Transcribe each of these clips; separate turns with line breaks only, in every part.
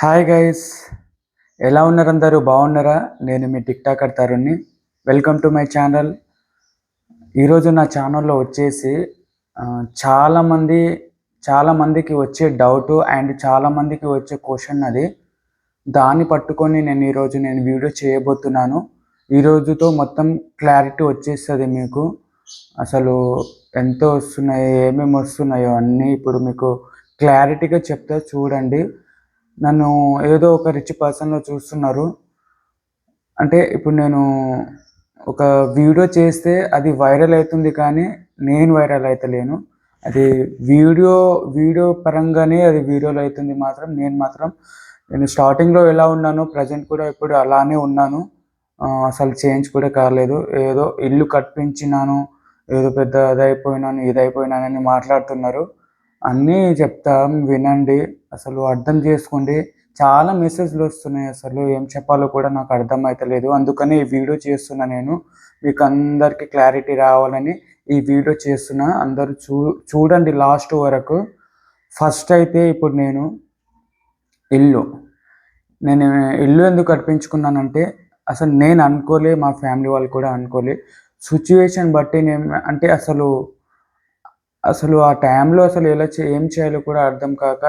Hi guys, ఎలా ఉన్నారు? అందరూ బాగున్నారా? నేను మీ టిక్ టాకర్ తరుణ్ని. Welcome to my channel. ఈరోజు నా ఛానల్లో వచ్చేసి చాలామంది చాలామందికి వచ్చే డౌటు అండ్ చాలామందికి వచ్చే క్వశ్చన్ అది. దాన్ని పట్టుకొని నేను వీడియో చేయబోతున్నాను. ఈరోజుతో మొత్తం క్లారిటీ వచ్చేస్తుంది మీకు. అసలు ఎంత వస్తున్నాయో, ఏమేమి వస్తున్నాయో అన్నీ ఇప్పుడు మీకు క్లారిటీగా చెప్తా, చూడండి. నన్ను ఏదో ఒక రిచ్ పర్సన్‌లో చూస్తున్నారు. అంటే ఇప్పుడు నేను ఒక వీడియో చేస్తే అది వైరల్ అవుతుంది, కానీ నేను వైరల్ అయితలేను. అది వీడియో వీడియో పరంగానే అది వీడియోలో అవుతుంది. నేను స్టార్టింగ్‌లో ఎలా ఉన్నానో ప్రెజెంట్ కూడా ఇప్పుడు అలానే ఉన్నాను. అసలు చేంజ్ కూడా కాలేదు. ఏదో ఇల్లు కట్టించినాను, ఏదో పెద్ద అదైపోయినాను, ఇదైపోయినానని మాట్లాడుతున్నారు. అన్నీ చెప్తా, వినండి. అసలు అర్థం చేసుకోండి. చాలా మెసేజ్‌లు వస్తున్నాయి. అసలు ఏం చెప్పాలో కూడా నాకు అర్థమైతలేదు. అందుకని ఈ వీడియో చేస్తున్నా నేను. మీకు అందరికీ క్లారిటీ రావాలని ఈ వీడియో చేస్తున్నా. అందరూ చూడండి లాస్ట్ వరకు. ఫస్ట్ అయితే ఇప్పుడు నేను ఇల్లు నేను ఇల్లు ఎందుకు కట్టించుకున్నానంటే, అసలు నేను అనుకోలే, మా ఫ్యామిలీ వాళ్ళు కూడా అనుకోలే. సిచ్యువేషన్ బట్టి అంటే అసలు ఆ టైంలో అసలు ఏం చేయాలో కూడా అర్థం కాక,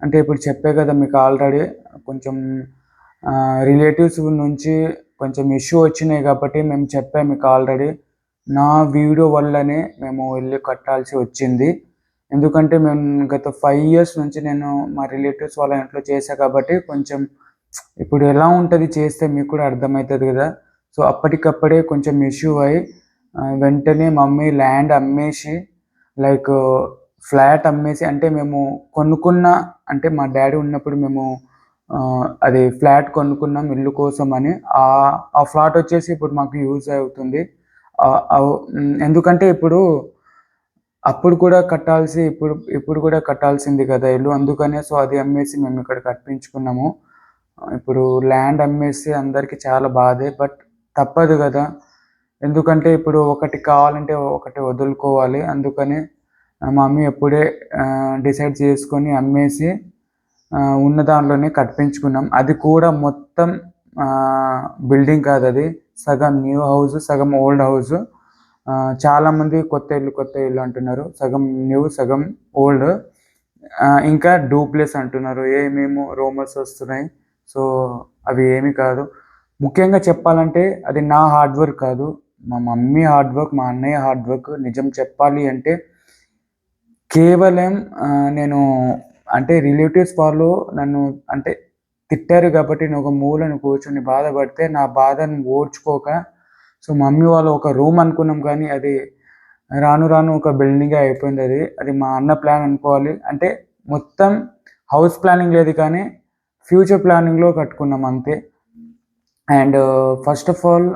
అంటే ఇప్పుడు చెప్పే కదా మీకు ఆల్రెడీ కొంచెం రిలేటివ్స్ నుంచి కొంచెం ఇష్యూ వచ్చినాయి కాబట్టి మేము చెప్పాము మీకు ఆల్రెడీ. నా వీడియో వల్లనే మేము ఇల్లు కట్టాల్సి వచ్చింది. ఎందుకంటే మేము గత 5 ఇయర్స్ నుంచి నేను మా రిలేటివ్స్ వాళ్ళ ఇంట్లో చేశా కాబట్టి కొంచెం ఇప్పుడు ఎలా ఉంటుంది చేస్తే మీకు కూడా అర్థమవుతుంది కదా. సో అప్పటికప్పుడే కొంచెం ఇష్యూ అయ్యి వెంటనే మమ్మీ ల్యాండ్ అమ్మేసి, లైక్ ఫ్లాట్ అమ్మేసి, అంటే మేము అంటే మా డాడీ ఉన్నప్పుడు మేము అది ఫ్లాట్ కొనుక్కున్నాం ఇల్లు కోసం అని. ఆ ఫ్లాట్ వచ్చేసి ఇప్పుడు మాకు యూజ్ అవుతుంది. ఎందుకంటే అప్పుడు కూడా ఇప్పుడు కూడా కట్టాల్సింది కదా ఇల్లు, అందుకనే. సో అది అమ్మేసి మేము ఇక్కడ కట్టించుకున్నాము. ఇప్పుడు ల్యాండ్ అమ్మేసి అందరికీ చాలా బాధే, బట్ తప్పదు కదా. ఎందుకంటే ఇప్పుడు ఒకటి కావాలంటే ఒకటి వదులుకోవాలి. అందుకని మా మమ్మీ ఎప్పుడే డిసైడ్ చేసుకొని అమ్మేసి ఉన్న దాంట్లోనే కట్టించుకున్నాం. అది కూడా మొత్తం బిల్డింగ్ కాదు, అది సగం న్యూ హౌస్, సగం ఓల్డ్ హౌస్. చాలామంది కొత్త ఇల్లు అంటున్నారు. సగం న్యూ, సగం ఓల్డ్. ఇంకా డూప్లెస్ అంటున్నారు. ఏమేమో రూమర్స్ వస్తున్నాయి. సో అవి ఏమి కాదు. ముఖ్యంగా చెప్పాలంటే అది నా హార్డ్ వర్క్ కాదు, మా మమ్మీ హార్డ్ వర్క్, మా అన్నయ్య హార్డ్ వర్క్. నిజం చెప్పాలి అంటే కేవలం నేను అంటే రిలేటివ్స్ వాళ్ళు నన్ను అంటే తిట్టారు కాబట్టి నేను ఒక మూలను కూర్చొని బాధపడితే నా బాధను ఓర్చుకోక, సో మమ్మీ వాళ్ళు ఒక రూమ్ అనుకున్నాం, కానీ అది రాను రాను ఒక బిల్డింగే అయిపోయింది. అది మా అన్న ప్లాన్ అనుకోవాలి. అంటే మొత్తం హౌస్ ప్లానింగ్ లేదు, కానీ ఫ్యూచర్ ప్లానింగ్లో కట్టుకున్నాం అంతే. అండ్ ఫస్ట్ ఆఫ్ ఆల్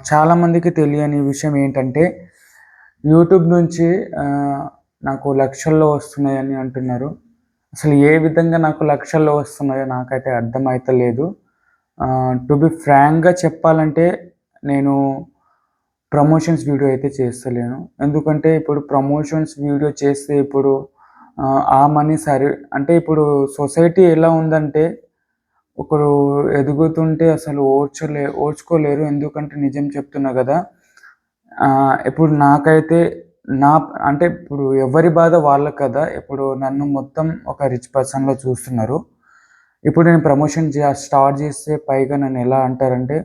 చాలామందికి తెలియని విషయం ఏంటంటే, యూట్యూబ్ నుంచి నాకు లక్షల్లో వస్తున్నాయని అంటున్నారు. అసలు ఏ విధంగా నాకు లక్షల్లో వస్తున్నాయో నాకైతే అర్థమవుతలేదు. టు బి ఫ్రాంక్గా చెప్పాలంటే నేను ప్రమోషన్స్ వీడియో అయితే చేస్తలేను. ఎందుకంటే ఇప్పుడు ప్రమోషన్స్ వీడియో చేస్తే ఇప్పుడు ఆ మనీ అంటే ఇప్పుడు సొసైటీ ఎలా ఉందంటే, ఒకరు ఎదుగుతుంటే అసలు ఓర్చుకోలేరు. ఎందుకంటే నిజం చెప్తున్నా కదా. ఇప్పుడు నాకైతే అంటే ఇప్పుడు ఎవరి బాధ వాళ్ళకి కదా. ఇప్పుడు నన్ను మొత్తం ఒక రిచ్ పర్సన్‌లో చూస్తున్నారు. ఇప్పుడు నేను ప్రమోషన్ స్టార్ట్ చేస్తే పైగా నన్ను ఎలా అంటారంటే,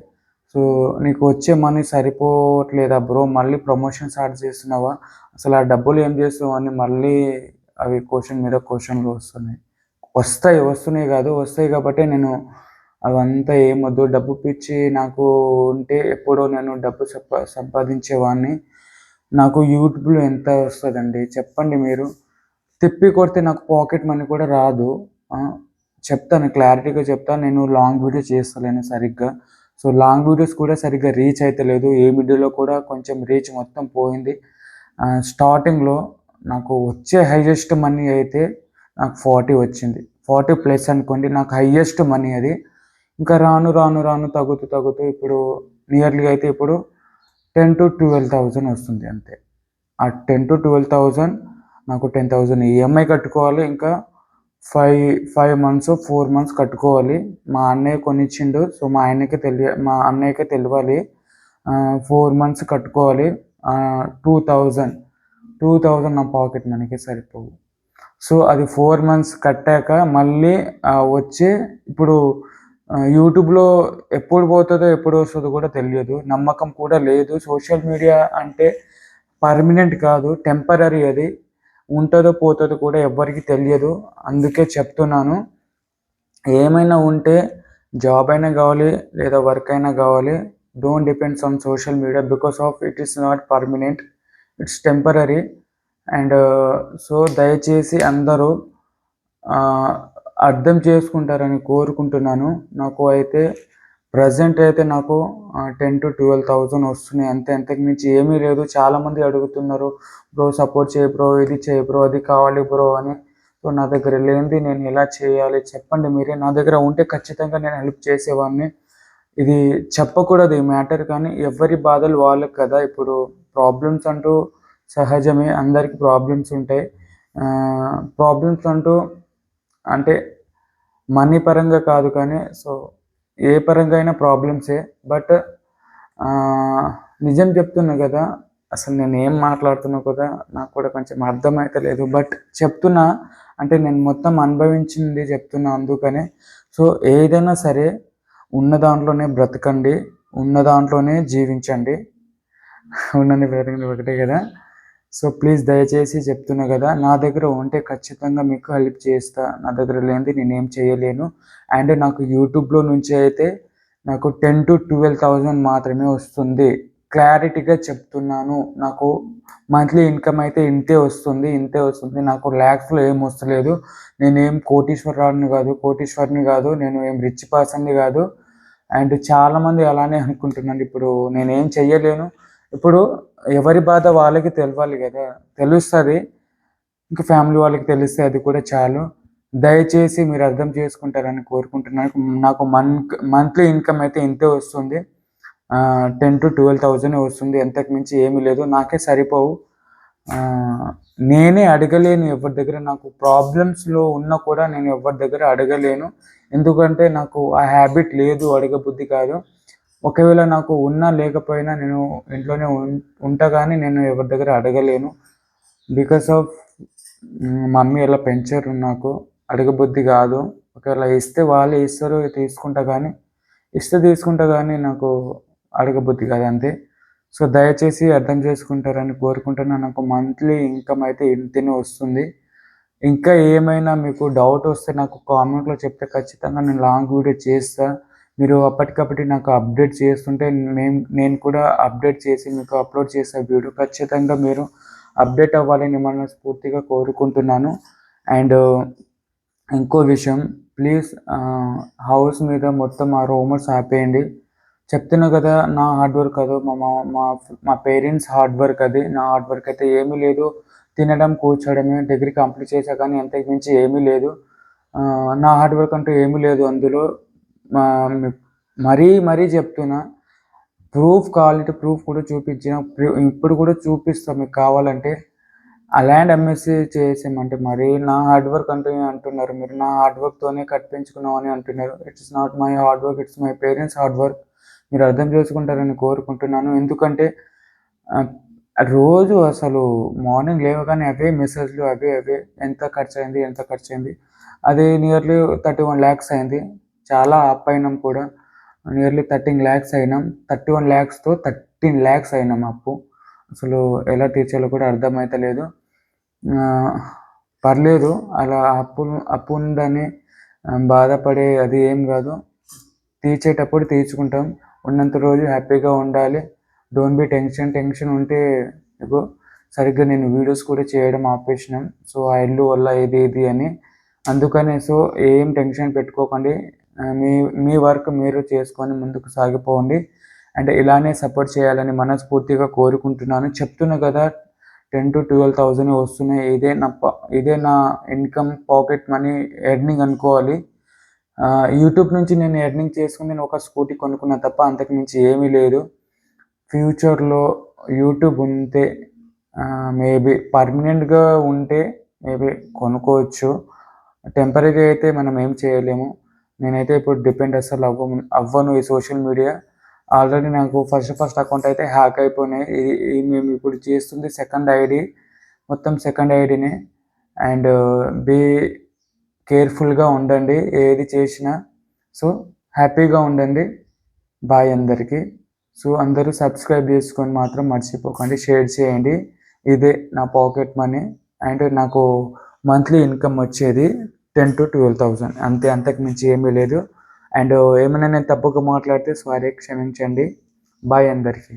"సో నీకు వచ్చే మనీ సరిపోవట్లేదా బ్రో, మళ్ళీ ప్రమోషన్ స్టార్ట్ చేస్తున్నావా? అసలు ఆ డబ్బులు ఏం చేస్తావు" అని మళ్ళీ అవి క్వశ్చన్ మీద క్వశ్చన్‌లు వస్తున్నాయి. వస్తున్నాయి కాదు, వస్తాయి కాబట్టే నేను అవంతా ఏమొద్దు, డబ్బు పిచ్చి నాకు ఉంటే ఎప్పుడో నేను డబ్బు సంపాదించేవాడిని. నాకు యూట్యూబ్‌లో ఎంత వస్తదండి చెప్పండి మీరు? తిప్పి కొడితే నాకు పాకెట్ మనీ కూడా రాదు. చెప్తాను, క్లారిటీగా చెప్తాను. నేను లాంగ్ వీడియో చేస్తలేను సరిగ్గా. సో లాంగ్ వీడియోస్ కూడా సరిగ్గా రీచ్ అయితలేదు. ఏ వీడియోలో కూడా కొంచెం రీచ్ మొత్తం పోయింది. స్టార్టింగ్‌లో నాకు వచ్చే హైయెస్ట్ మనీ అయితే నాకు 40 వచ్చింది. 40+ అనుకోండి నాకు హైయెస్ట్ మనీ అది. ఇంకా రాను రాను రాను తగ్గుతూ ఇప్పుడు నియర్లీ అయితే ఇప్పుడు 10,000-12,000 వస్తుంది అంతే. ఆ 10,000-12,000 నాకు 10,000 ఈఎంఐ కట్టుకోవాలి. ఇంకా ఫైవ్ మంత్స్ 4 మంత్స్ కట్టుకోవాలి. మా అన్నయ్య కొనిచ్చిండు. సో మా అన్నయ్యకే తెలియాలి. 4 మంత్స్ కట్టుకోవాలి. 2000 నా పాకెట్ మనకి సరిపోవు. సో అది 4 మంత్స్ కట్టాక మళ్ళీ వచ్చే ఇప్పుడు యూట్యూబ్లో ఎప్పుడు పోతుందో ఎప్పుడు వస్తుందో కూడా తెలియదు, నమ్మకం కూడా లేదు. సోషల్ మీడియా అంటే పర్మనెంట్ కాదు, టెంపరీ. అది ఉంటుందో పోతుందో కూడా ఎవ్వరికి తెలియదు. అందుకే చెప్తున్నాను, ఏమైనా ఉంటే జాబ్ అయినా కావాలి లేదా వర్క్ అయినా కావాలి, don't depends on social media because of it is not permanent, it's temporary. And so దయచేసి అందరూ అర్థం చేసుకుంటారని కోరుకుంటున్నాను. నాకు అయితే ప్రజెంట్ అయితే నాకు 10,000 to 12,000 వస్తున్నాయి అంతే, అంతకు మించి ఏమీ లేదు. చాలామంది అడుగుతున్నారు, బ్రో సపోర్ట్ చేయి బ్రో, ఇది చేయి బ్రో, అది కావాలి బ్రో అని. సో నా దగ్గర లేనిది నేను ఎలా చేయాలి చెప్పండి మీరే. నా దగ్గర ఉంటే ఖచ్చితంగా నేను హెల్ప్ చేసేవాడిని. ఇది చెప్పకూడదు ఈ మ్యాటర్, కానీ ఎవరి బాధలు వాళ్ళకి కదా. ఇప్పుడు ప్రాబ్లమ్స్ అంటూ సహజమే, అందరికి ప్రాబ్లమ్స్ ఉంటాయి. ప్రాబ్లమ్స్ అంటూ అంటే మనీ పరంగా కాదు కానీ, సో ఏ పరంగా అయినా ప్రాబ్లమ్సే. బట్ నిజం చెప్తున్నా కదా, అసలు నేను ఏం మాట్లాడుతున్నా కదా నాకు కూడా కొంచెం అర్థమైతే లేదు. బట్ చెప్తున్నా అంటే నేను మొత్తం అనుభవించింది చెప్తున్నా, అందుకనే. సో ఏదైనా సరే ఉన్న దాంట్లోనే బ్రతకండి, ఉన్న దాంట్లోనే జీవించండి. ఉన్నది బ్రతకండి ఒకటే కదా. సో ప్లీజ్ దయచేసి చెప్తున్నా కదా, నా దగ్గర ఉంటే ఖచ్చితంగా మీకు హెల్ప్ చేస్తా. నా దగ్గర లేనిది నేనేం చేయలేను. అండ్ నాకు యూట్యూబ్లో నుంచి అయితే నాకు 10,000 to 12,000 మాత్రమే వస్తుంది. క్లారిటీగా చెప్తున్నాను. నాకు మంత్లీ ఇన్కమ్ అయితే ఇంతే వస్తుంది. నాకు ల్యాక్స్లో ఏం వస్తలేదు. నేనేం కోటీశ్వరుని కాదు, నేను ఏం రిచ్ పర్సన్ని కాదు. అండ్ చాలామంది అలానే అనుకుంటున్నాను. ఇప్పుడు నేనేం చెయ్యలేను. ఇప్పుడు ఎవరి బాధ వాళ్ళకి తెలవాలి కదా, తెలుస్తుంది. ఇంకా ఫ్యామిలీ వాళ్ళకి తెలిస్తే అది కూడా చాలు. దయచేసి మీరు అర్థం చేసుకుంటారని కోరుకుంటున్నాను. నాకు మంత్లీ ఇన్కమ్ అయితే ఇంతే వస్తుంది. 10,000 to 12,000 వస్తుంది, ఎంతకు మించి ఏమీ లేదు. నాకే సరిపోవు. నేనే అడగలేను ఎవరి దగ్గర. నాకు ప్రాబ్లమ్స్లో ఉన్నా కూడా నేను ఎవరి దగ్గర అడగలేను. ఎందుకంటే నాకు ఆ హ్యాబిట్ లేదు, అడగబుద్ధి కాదు. ఒకవేళ నాకు ఉన్నా లేకపోయినా నేను ఇంట్లోనే ఉంటా, కానీ నేను ఎవరి దగ్గర అడగలేను. బికాస్ ఆఫ్ మమ్మీ ఎలా పెంచారు, నాకు అడగబుద్ధి కాదు. ఒకవేళ ఇస్తే వాళ్ళే ఇస్తారు, తీసుకుంటా కానీ నాకు అడగబుద్ధి కాదు అంతే. సో దయచేసి అర్థం చేసుకుంటారని కోరుకుంటున్నాను. నాకు మంత్లీ ఇన్కమ్ అయితే ఇంతనే వస్తుంది. ఇంకా ఏమైనా మీకు డౌట్ వస్తే నాకు కామెంట్లో చెప్తే ఖచ్చితంగా నేను లాంగ్ వీడియో చేస్తా. మీరు అప్పటికప్పటి నాకు అప్డేట్ చేస్తుంటే నేను కూడా అప్డేట్ చేసి మీకు అప్లోడ్ చేసే వీడియో. ఖచ్చితంగా మీరు అప్డేట్ అవ్వాలని మనస్ఫూర్తిగా కోరుకుంటున్నాను. అండ్ ఇంకో విషయం, ప్లీజ్ హౌస్ మీద మొత్తం ఆ రూమర్స్ ఆపేయండి. చెప్తున్నా కదా, నా హార్డ్ వర్క్ కాదు, మా పేరెంట్స్ హార్డ్ వర్క్ అది. నా హార్డ్ వర్క్ అయితే ఏమీ లేదు. తినడం కూర్చోడమే, డిగ్రీ కంప్లీట్ చేశా కానీ అంతకు మించి ఏమీ లేదు. నా హార్డ్ వర్క్ అంటూ ఏమీ లేదు అందులో. మరీ చెప్తున్నా, ప్రూఫ్ కావాలంటే ప్రూఫ్ కూడా చూపించిన, ఇప్పుడు కూడా చూపిస్తాం మీకు కావాలంటే. ఆ ల్యాండ్ అమ్మేసి చేసామంటే మరి నా హార్డ్ వర్క్ అంటున్నారు మీరు. నా హార్డ్ వర్క్తోనే కట్టించుకున్నాం అని అంటున్నారు. It's not my hard work, it's my parents hard work. మీరు అర్థం చేసుకుంటారని కోరుకుంటున్నాను. ఎందుకంటే రోజు అసలు మార్నింగ్ లేవగానే అవే మెసేజ్లు, అవే ఎంత ఖర్చు అయింది. అది నియర్లీ 31 lakhs అయింది. చాలా అప్ అయినాం కూడా, నియర్లీ 13 lakhs అయినాం. 31 lakhsతో 13 lakhs అయినాం అప్పు. అసలు ఎలా తీర్చాలో కూడా అర్థమైతలేదు. పర్లేదు, అలా అప్పు ఉందని బాధపడే అది ఏం కాదు. తీర్చేటప్పుడు తీర్చుకుంటాం. ఉన్నంత రోజు హ్యాపీగా ఉండాలి. డోంట్ బి టెన్షన్ ఉంటే సరిగ్గా నేను వీడియోస్ కూడా చేయడం ఆపేసినాం. సో ఆ ఇల్లు వల్ల ఇది అని. అందుకనే సో ఏం టెన్షన్ పెట్టుకోకండి. మీ వర్క్ మీరు చేసుకొని ముందుకు సాగిపోండి. అంటే ఇలానే సపోర్ట్ చేయాలని మనస్ఫూర్తిగా కోరుకుంటున్నాను. చెప్తున్నా కదా, 10,000 to 12,000 వస్తున్నాయి. ఇదే నా ఇన్కమ్, పాకెట్ మనీ, ఎర్నింగ్ అనుకోవాలి. యూట్యూబ్ నుంచి నేను ఎర్నింగ్ చేసుకుని నేను ఒక స్కూటీ కొనుక్కున్నా తప్ప అంతకు మించి ఏమీ లేదు. ఫ్యూచర్లో యూట్యూబ్ ఉంటే మేబీ పర్మనెంట్గా ఉంటే మేబీ కొనుక్కోవచ్చు. టెంపరీ అయితే మనం ఏం చేయలేము. నేనైతే ఇప్పుడు డిపెండ్ అసలు అవ్వను ఈ సోషల్ మీడియా. ఆల్రెడీ నాకు ఫస్ట్ అకౌంట్ అయితే హ్యాక్ అయిపోయినాయి. మేము ఇప్పుడు చేస్తుంది సెకండ్ ఐడి, మొత్తం సెకండ్ ఐడినే. అండ్ బీ కేర్ఫుల్గా ఉండండి ఏది చేసినా. సో హ్యాపీగా ఉండండి. బాయ్ అందరికీ. సో అందరూ సబ్స్క్రైబ్ చేసుకొని మాత్రం మర్చిపోకండి, షేర్ చేయండి. ఇదే నా పాకెట్ మనీ. అండ్ నాకు మంత్లీ ఇన్కమ్ వచ్చేది 10,000 to 12,000 అంతే, అంతకు మించి ఏమీ లేదు. అండ్ ఏమైనా నేను తప్పుగా మాట్లాడితే సారీ, క్షమించండి. బాయ్ అందరికీ.